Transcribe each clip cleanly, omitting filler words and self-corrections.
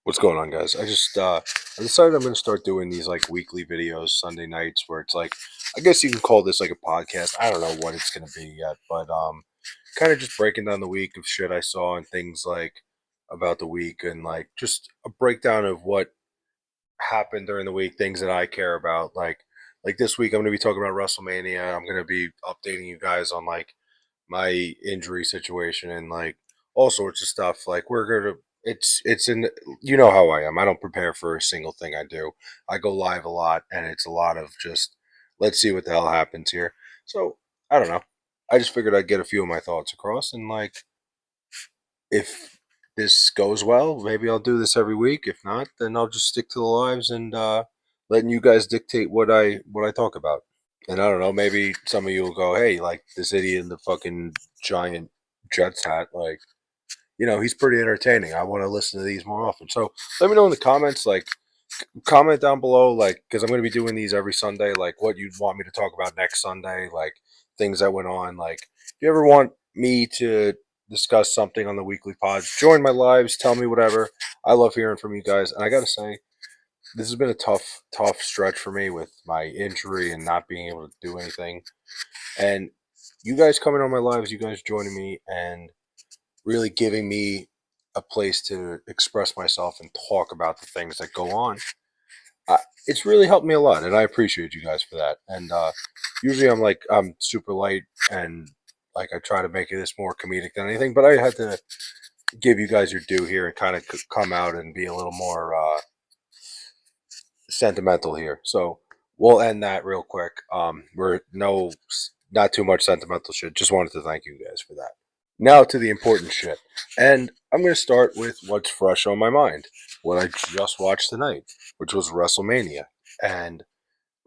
What's going on, guys? I decided I'm gonna start doing these like weekly videos Sunday nights where it's like I guess you can call this like a podcast. I don't know what it's gonna be yet, but kind of just breaking down the week of shit I saw and things like about the week and like just a breakdown of what happened during the week, things that I care about. Like this week I'm gonna be talking about WrestleMania. I'm gonna be updating you guys on like my injury situation and like all sorts of stuff. Like we're gonna it's in you know how I am. I don't prepare for a single thing I do. I go live a lot and it's a lot of just let's see what the hell happens here. So I don't know. I just figured I'd get a few of my thoughts across and like if this goes well, maybe I'll do this every week. If not, then I'll just stick to the lives and letting you guys dictate what I talk about. And I don't know, maybe some of you will go, hey, like this idiot in the fucking giant Jets hat, like, he's pretty entertaining. I want to listen to these more often. So let me know in the comments, like, comment down below, like, because I'm going to be doing these every Sunday, like, what you'd want me to talk about next Sunday, like, things that went on. Like, if you ever want me to discuss something on the weekly pods, join my lives, tell me whatever. I love hearing from you guys. And I got to say, this has been a tough stretch for me with my injury and not being able to do anything. And you guys coming on my lives, you guys joining me and really giving me a place to express myself and talk about the things that go on. Uh, it's really helped me a lot, and I appreciate you guys for that. And usually I'm super light and like I try to make this more comedic than anything, but I had to give you guys your due here and kind of come out and be a little more sentimental here. So we'll end that real quick. We're no, not too much sentimental shit. Just wanted to thank you guys for that. Now to the important shit. And I'm going to start with what's fresh on my mind. What I just watched tonight, which was WrestleMania. And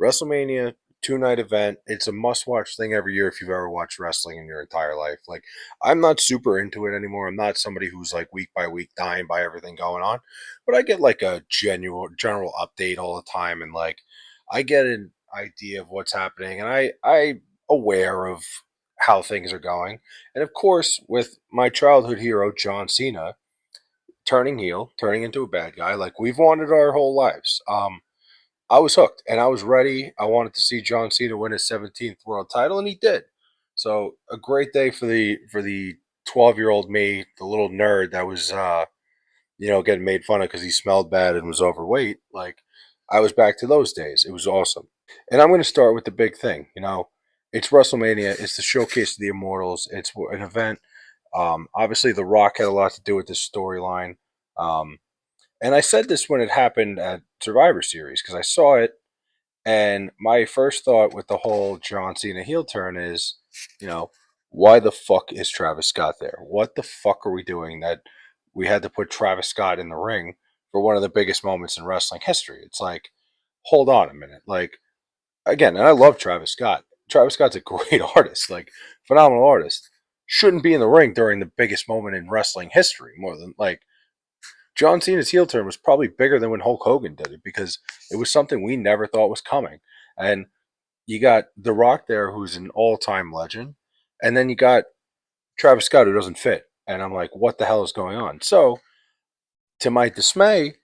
WrestleMania 2 night event. It's a must watch thing every year if you've ever watched wrestling in your entire life. Like I'm not super into it anymore. I'm not somebody who's like week by week dying by everything going on, but I get like a genuine general update all the time and like I get an idea of what's happening and I aware of how things are going. And of course, with my childhood hero John Cena turning heel, turning into a bad guy like we've wanted our whole lives. I was hooked and I was ready. I wanted to see John Cena win his 17th world title, and he did. So a great day for the 12-year-old me, the little nerd that was getting made fun of because he smelled bad and was overweight. Like I was back to those days. It was awesome. And I'm going to start with the big thing. It's WrestleMania. It's the showcase of the Immortals. It's an event. Obviously, The Rock had a lot to do with this storyline. Um, and I said this when it happened at Survivor Series because I saw it, and my first thought with the whole John Cena heel turn is, you know, why the fuck is Travis Scott there? What the fuck are we doing that we had to put Travis Scott in the ring for one of the biggest moments in wrestling history? It's like, hold on a minute. Like, again, and I love Travis Scott. Travis Scott's a great artist, like, phenomenal artist. Shouldn't be in the ring during the biggest moment in wrestling history, more than like John Cena's heel turn was probably bigger than when Hulk Hogan did it because it was something we never thought was coming. And you got The Rock there, who's an all-time legend, and then you got Travis Scott, who doesn't fit. And I'm like, what the hell is going on? So, to my dismay,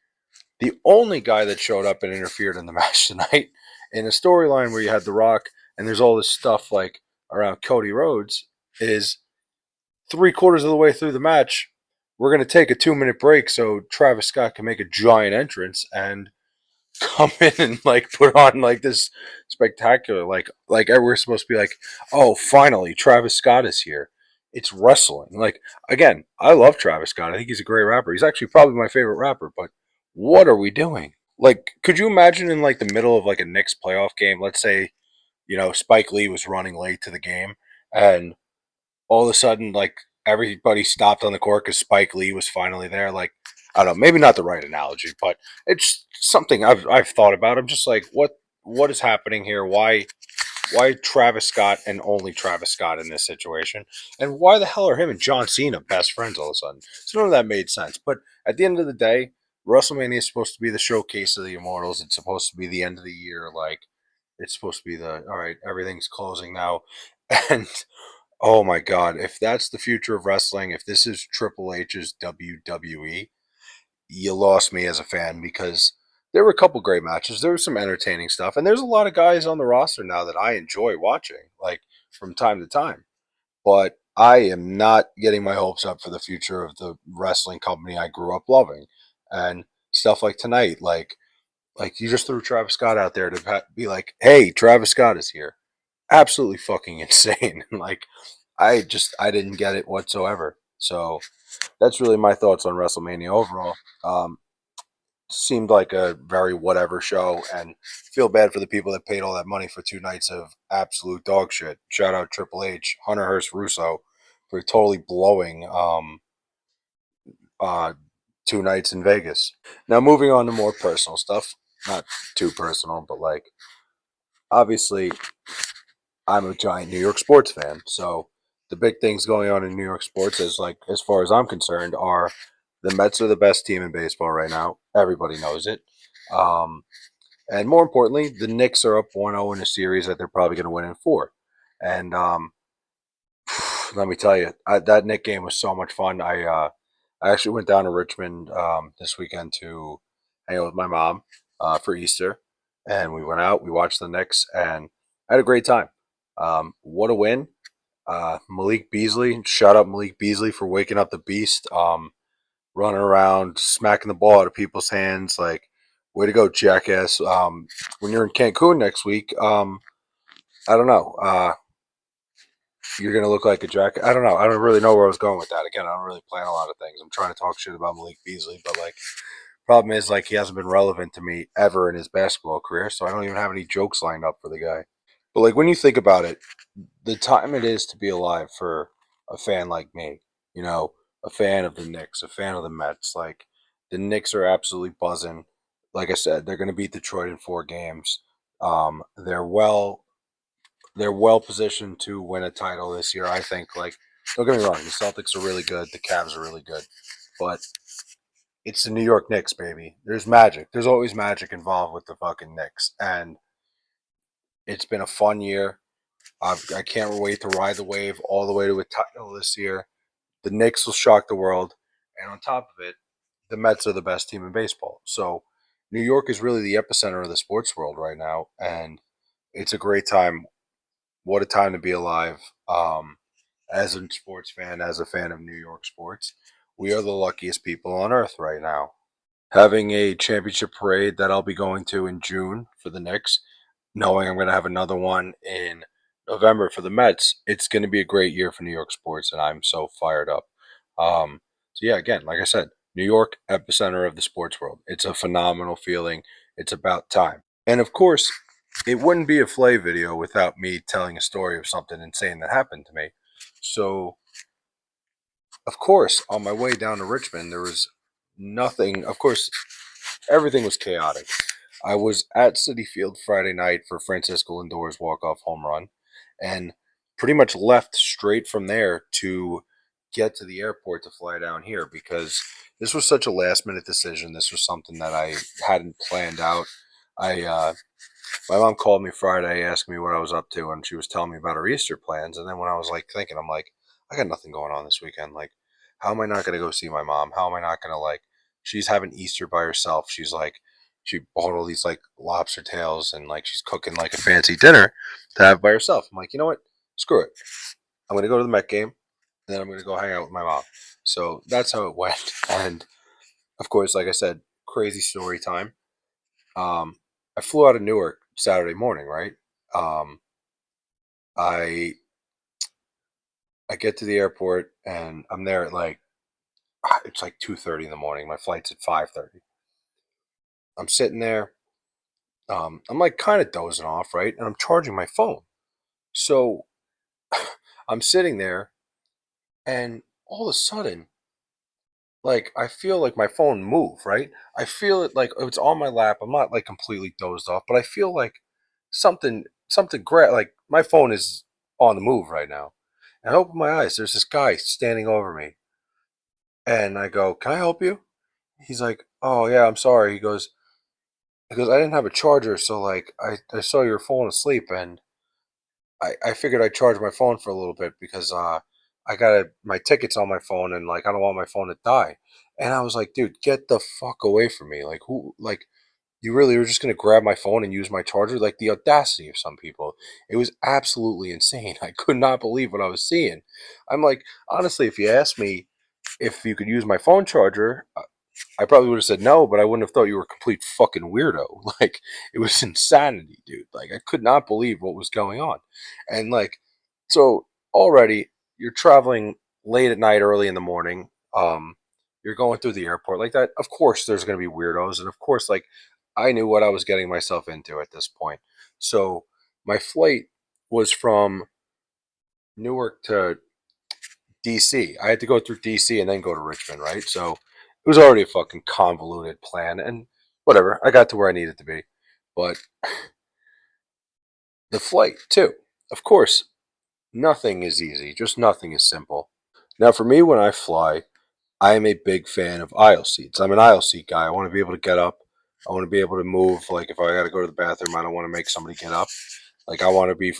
the only guy that showed up and interfered in the match tonight, in a storyline where you had The Rock and there's all this stuff like around Cody Rhodes, is 3/4 of the way through the match. We're going to take a 2-minute break so Travis Scott can make a giant entrance and come in and like put on like this spectacular like we're supposed to be like, oh, finally Travis Scott is here. It's wrestling. Like, again, I love Travis Scott. I think he's a great rapper. He's actually probably my favorite rapper, but what are we doing? Like, could you imagine in like the middle of like a Knicks playoff game, let's say, Spike Lee was running late to the game and all of a sudden, like, everybody stopped on the court because Spike Lee was finally there. Like, I don't know, maybe not the right analogy, but it's something I've thought about. I'm just like, what is happening here? Why Travis Scott and only Travis Scott in this situation? And why the hell are him and John Cena best friends all of a sudden? So none of that made sense. But at the end of the day, WrestleMania is supposed to be the showcase of the Immortals. It's supposed to be the end of the year. Like, it's supposed to be the all right, everything's closing now. And oh my God, if that's the future of wrestling, if this is Triple H's WWE, you lost me as a fan because there were a couple great matches. There was some entertaining stuff, and there's a lot of guys on the roster now that I enjoy watching, like from time to time. But I am not getting my hopes up for the future of the wrestling company I grew up loving, and stuff like tonight, like you just threw Travis Scott out there to be like, "Hey, Travis Scott is here." Absolutely fucking insane. Like I didn't get it whatsoever. So that's really my thoughts on WrestleMania overall. Um, Seemed like a very whatever show, and feel bad for the people that paid all that money for 2 nights of absolute dog shit. Shout out Triple H, Hunter Hearst Russo, for totally blowing uh 2 nights in Vegas. Now moving on to more personal stuff, not too personal, but like obviously I'm a giant New York sports fan, so the big things going on in New York sports is like, as far as I'm concerned, are the Mets are the best team in baseball right now. Everybody knows it. Um, and more importantly, the Knicks are up 1-0 in a series that they're probably going to win in four. And let me tell you, that Knick game was so much fun. I actually went down to Richmond this weekend to hang out with my mom for Easter, and we went out. We watched the Knicks, and I had a great time. What a win! Malik Beasley, shout out Malik Beasley for waking up the beast. Running around, smacking the ball out of people's hands. Like, way to go, jackass. When you're in Cancun next week, I don't know. You're gonna look like a jack. I don't know. I don't really know where I was going with that. Again, I don't really plan a lot of things. I'm trying to talk shit about Malik Beasley, but like, problem is like he hasn't been relevant to me ever in his basketball career, so I don't even have any jokes lined up for the guy. But like when you think about it, the time it is to be alive for a fan like me, you know, a fan of the Knicks, a fan of the Mets, like the Knicks are absolutely buzzing. Like I said, they're going to beat Detroit in 4 games. Um, they're well, they're well positioned to win a title this year. I think. Like, don't get me wrong, the Celtics are really good, the Cavs are really good, but it's the New York Knicks, baby. There's magic. There's always magic involved with the fucking Knicks, and it's been a fun year. I can't wait to ride the wave all the way to a title this year. The Knicks will shock the world, and on top of it, the Mets are the best team in baseball. So New York is really the epicenter of the sports world right now, and it's a great time. What a time to be alive! As a sports fan, as a fan of New York sports, we are the luckiest people on earth right now. Having a championship parade that I'll be going to in June for the Knicks, knowing I'm going to have another one in November for the Mets, it's going to be a great year for New York sports, and I'm so fired up. So yeah, again, like I said, New York, epicenter of the sports world. It's a phenomenal feeling. It's about time. And of course, it wouldn't be a Flay video without me telling a story of something insane that happened to me. So, of course, on my way down to Richmond, there was nothing. Of course, everything was chaotic. I was at City Field Friday night for Francisco Lindor's walk-off home run, and pretty much left straight from there to get to the airport to fly down here because this was such a last-minute decision. This was something that I hadn't planned out. I My mom called me Friday, asking me what I was up to, and she was telling me about her Easter plans. And then when I was like thinking, I'm like, I got nothing going on this weekend. Like, how am I not going to go see my mom? How am I not going to like? She's having Easter by herself. She's like, she bought all these like lobster tails and like she's cooking like a fancy dinner to have by herself. I'm like, you know what? Screw it. I'm going to go to the Met game, and then I'm going to go hang out with my mom. So that's how it went. And of course, like I said, crazy story time. Um, I flew out of Newark Saturday morning, right? Um, I I get to the airport and I'm there at like it's like 2:30 in the morning. My flight's at 5:30. I'm sitting there. I'm like kind of dozing off, right? And I'm charging my phone. So I'm sitting there, and all of a sudden, like I feel like my phone move, right? I feel it like it's on my lap. I'm not like completely dozed off, but I feel like something like my phone is on the move right now. And I open my eyes. There's this guy standing over me, and I go, "Can I help you?" He's like, "Oh yeah, I'm sorry." He goes, "I didn't have a charger, so like I saw you were falling asleep, and I figured I'd charge my phone for a little bit because I got my tickets on my phone, and like I don't want my phone to die." And I was like, dude, get the fuck away from me. Like, who, like, you really were just going to grab my phone and use my charger? Like, the audacity of some people. It was absolutely insane. I could not believe what I was seeing. I'm like, honestly, if you asked me if you could use my phone charger, I probably would have said no, but I wouldn't have thought you were a complete fucking weirdo. Like, it was insanity, dude. Like, I could not believe what was going on. And, like, so already you're traveling late at night, early in the morning. You're going through the airport like that. Of course, there's going to be weirdos. And of course, like, I knew what I was getting myself into at this point. So my flight was from Newark to DC. I had to go through DC and then go to Richmond, right? So it was already a fucking convoluted plan, and whatever. I got to where I needed to be, but the flight too. Of course, nothing is easy. Just nothing is simple. Now, for me, when I fly, I am a big fan of aisle seats. I'm an aisle seat guy. I want to be able to get up. I want to be able to move. Like if I got to go to the bathroom, I don't want to make somebody get up. Like I want to be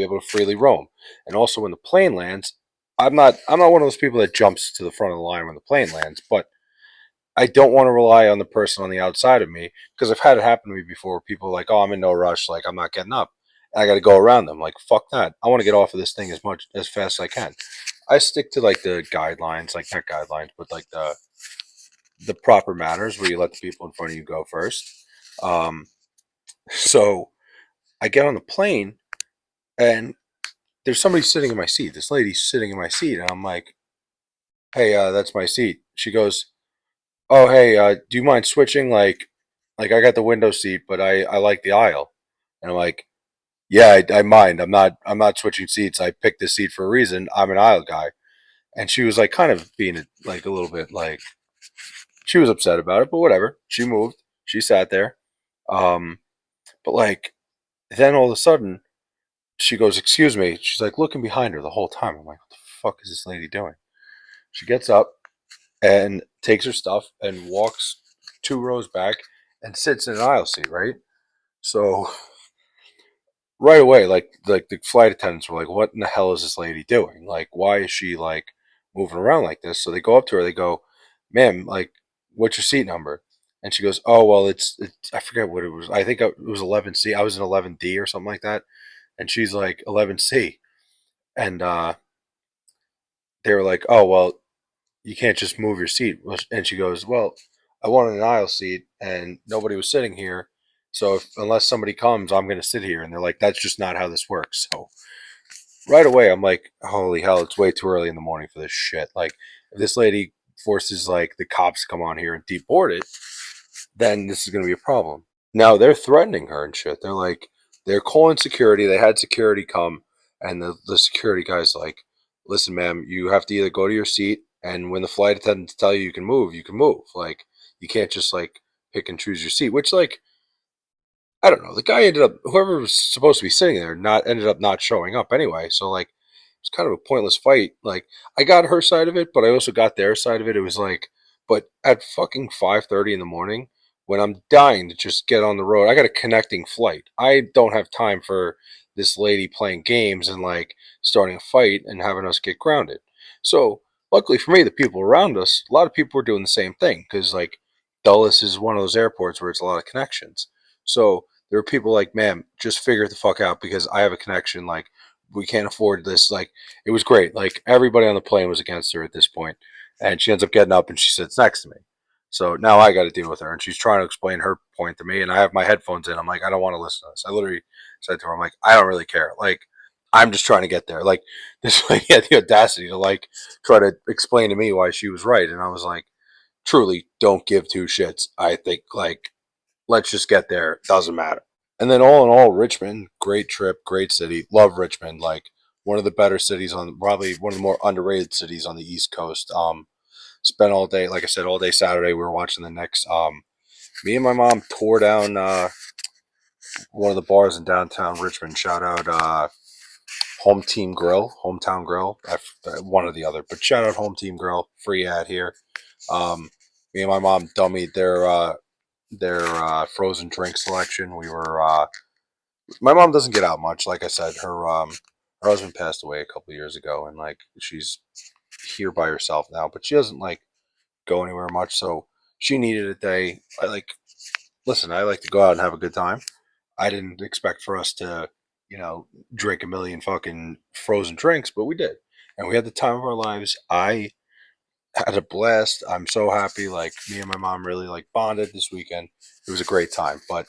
able to freely roam. And also when the plane lands, I'm not one of those people that jumps to the front of the line when the plane lands, but I don't want to rely on the person on the outside of me because I've had it happen to me before. People are like, "Oh, I'm in no rush. Like I'm not getting up. And I got to go around them." Like fuck that. I want to get off of this thing as fast as I can. I stick to like the guidelines, like not guidelines, but like the proper manners where you let the people in front of you go first. Um, so I get on the plane and there's somebody sitting in my seat. This lady's sitting in my seat, and I'm like, "Hey, that's my seat." She goes, "Oh, hey, do you mind switching? Like I got the window seat, but I like the aisle." And I'm like, "Yeah, I mind. I'm not switching seats. I picked this seat for a reason. I'm an aisle guy." And she was like, kind of being like a little bit like she was upset about it, but whatever. She moved. She sat there. Um, but like then all of a sudden she goes, "Excuse me." She's like looking behind her the whole time. I'm like, "What the fuck is this lady doing?" She gets up and takes her stuff and walks 2 rows back and sits in an aisle seat, right? So right away, like the flight attendants were like, "What in the hell is this lady doing? Like, why is she like moving around like this?" So they go up to her. They go, "Ma'am, like, what's your seat number?" And she goes, "Oh well, it's I forget what it was. I think it was 11C. I was in 11D or something like that." And she's like 11C, and they were like, "Oh well, you can't just move your seat." And she goes, "Well, I wanted an aisle seat and nobody was sitting here. So unless somebody comes, I'm going to sit here." And they're like, "That's just not how this works." So right away, I'm like, holy hell, it's way too early in the morning for this shit. Like, if this lady forces like the cops to come on here and deport it, then this is going to be a problem. Now they're threatening her and shit. They're like, they're calling security. They had security come, and the security guy's like, "Listen, ma'am, you have to either go to your seat, and when the flight attendants tell you you can move, you can move. Like, you can't just like pick and choose your seat." Which, like, I don't know. The guy ended up, whoever was supposed to be sitting there, not ended up not showing up anyway. So like, it's kind of a pointless fight. Like, I got her side of it, but I also got their side of it. It was like, but at fucking 5:30 in the morning, when I'm dying to just get on the road, I got a connecting flight. I don't have time for this lady playing games and like starting a fight and having us get grounded. So luckily for me, the people around us, a lot of people were doing the same thing because like Dulles is one of those airports where it's a lot of connections. So there were people like, "Man, just figure it the fuck out because I have a connection. Like, we can't afford this." Like, it was great. Like, everybody on the plane was against her at this point, and she ends up getting up and she sits next to me. So now I got to deal with her, and she's trying to explain her point to me, and I have my headphones in. I'm like, I don't want to listen to this. I literally said to her, I'm like, I don't really care. Like, I'm just trying to get there. Like, this lady had the audacity to like try to explain to me why she was right, and I was like, truly, don't give two shits. I think like let's just get there. Doesn't matter. And then all in all, Richmond, great trip, great city. Love Richmond. Like one of the better cities on, probably one of the more underrated cities on the East Coast. Spent all day, like I said, all day Saturday. We were watching the Knicks. Me and my mom tore down one of the bars in downtown Richmond. Shout out Home Team Grill, Hometown Grill, one or the other. But shout out Home Team Grill, free ad here. Me and my mom dummied their frozen drink selection. We were my mom doesn't get out much. Like I said, her husband passed away a couple years ago, and like she's here by herself now. But she doesn't like go anywhere much, so she needed a day. I like to go out and have a good time. I didn't expect for us to, you know, drink a million fucking frozen drinks, but we did. And we had the time of our lives. I had a blast. I'm so happy. Like, me and my mom really like bonded this weekend. It was a great time. But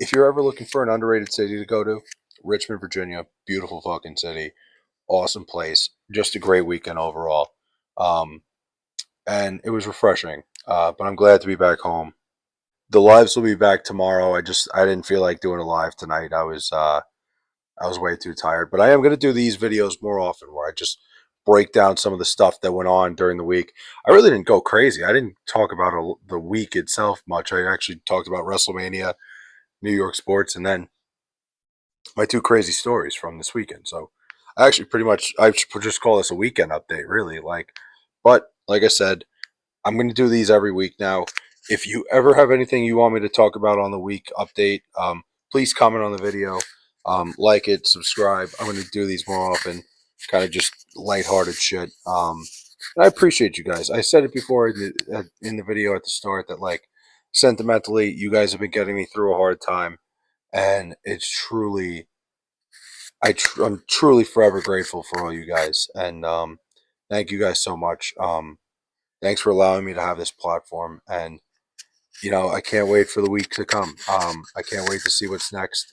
if you're ever looking for an underrated city to go to, Richmond, Virginia, beautiful fucking city, awesome place, just a great weekend overall. Um, and it was refreshing. But I'm glad to be back home. The lives will be back tomorrow. I didn't feel like doing a live tonight. I was way too tired. But I am gonna do these videos more often where I just break down some of the stuff that went on during the week. I really didn't go crazy. I didn't talk about the week itself much. I actually talked about Wrestlemania, New York sports, and then my two crazy stories from this weekend. So I actually pretty much I should just call this a weekend update, really. But like I said, I'm going to do these every week now. If you ever have anything you want me to talk about on the week update, please comment on the video, like it, subscribe. I'm going to do these more often, kind of just lighthearted shit. And I appreciate you guys. I said it before in the video at the start that, like, sentimentally, you guys have been getting me through a hard time, and it's truly, I'm truly forever grateful for all you guys, and thank you guys so much. Thanks for allowing me to have this platform, and I can't wait for the week to come. I can't wait to see what's next.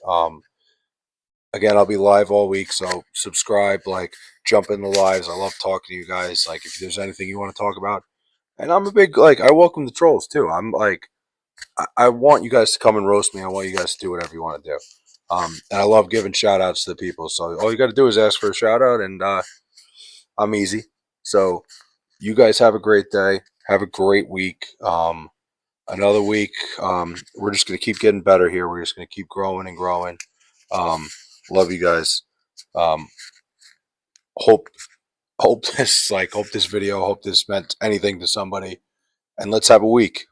Again, I'll be live all week, so subscribe, like, jump in the lives. I love talking to you guys. Like, if there's anything you want to talk about, and I'm a big, like, I welcome the trolls too. I'm like, I want you guys to come and roast me. I want you guys to do whatever you want to do. And I love giving shout outs to the people. So all you got to do is ask for a shout out, and I'm easy. So you guys have a great day. Have a great week. Another week. We're just going to keep getting better here. We're just going to keep growing and growing. Um, love you guys. Um, hope hope this video, hope this meant anything to somebody. And let's have a week.